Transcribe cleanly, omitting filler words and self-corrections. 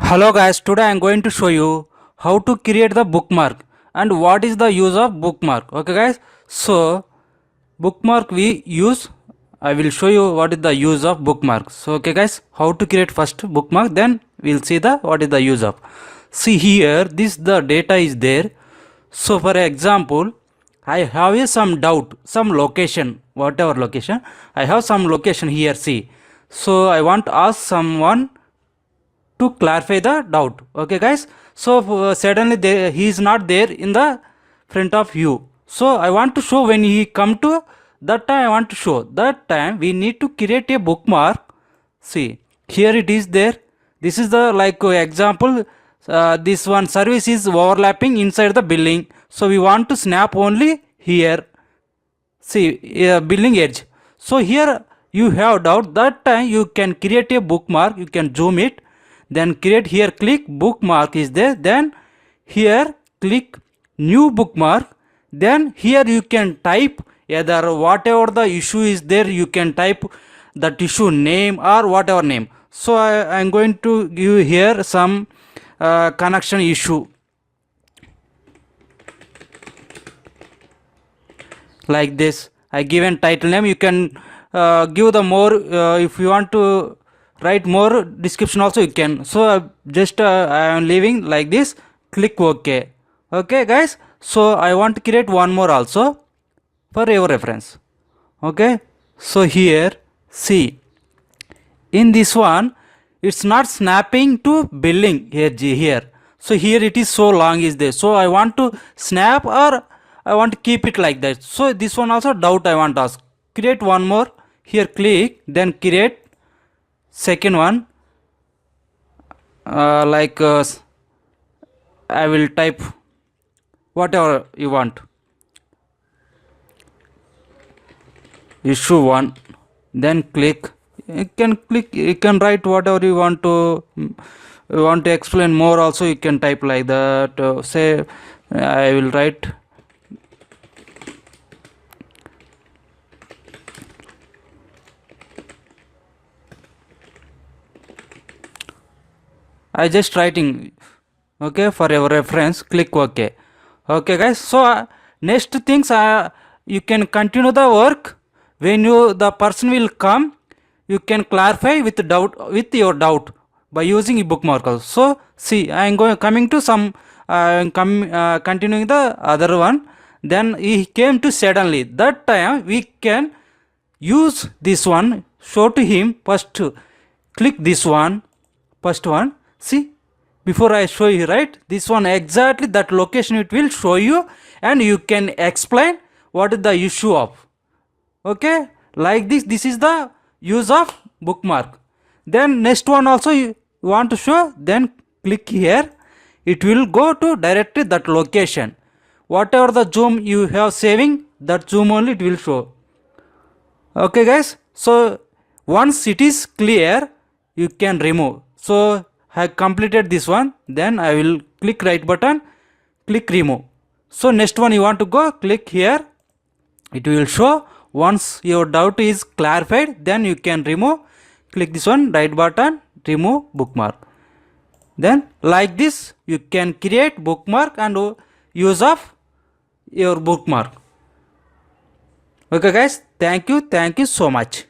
Hello guys, today I am going to show you how to create the bookmark and what is the use of bookmark. Okay guys, so bookmark we use, I will show you what is the use of bookmark. So okay guys, how to create first bookmark, then we'll see the what is the use of. See here, this the data is there. So for example, I have here some doubt, some location, whatever location, I have some location here, see. So I want to ask someone to clarify the doubt. Okay guys, so suddenly he is not there in the front of you, so I want to show when he come to that time. I want to show that time we need to create a bookmark. See here it is there. This is the like example, this one service is overlapping inside the building, so we want to snap only here. See building edge. So here you have doubt, that time you can create a bookmark. You can zoom it, then create here, click bookmark is there, then here click new bookmark, then here you can type either whatever the issue is there, you can type that issue name or whatever name. So I am going to give here some connection issue like this. I given title name. You can give the more if you want to write more description also you can. So just I am leaving like this, click OK. Okay guys, so I want to create one more also for your reference. Okay, so here see in this one it's not snapping to building here. So here it is so long is there, so I want to snap or I want to keep it like that. So this one also doubt I want to ask. Create one more, here click, then create second one, I will type whatever you want, issue 1, then click. You can click, you can write whatever you want to explain more also you can type like that. Say I will write I just writing, okay, for your reference, click OK. Okay guys, so next things you can continue the work. When the person will come, you can clarify with your doubt by using a bookmark also. So see, I am coming to some continuing the other one. Then he came to suddenly, that time we can use this one, show to him. First click this one, first one. See, before I show you, right, this one exactly that location it will show you, and you can explain what is the issue of. Okay, like this is the use of bookmark. Then next one also you want to show, then click here, it will go to directly that location. Whatever the zoom you have saving, that zoom only it will show. Okay guys, so once it is clear, you can remove. So I completed this one, then I will click right button, click remove. So next one you want to go, click here, it will show. Once your doubt is clarified, then you can remove. Click this one, right button, remove bookmark. Then like this you can create bookmark and use of your bookmark. Okay guys, thank you so much.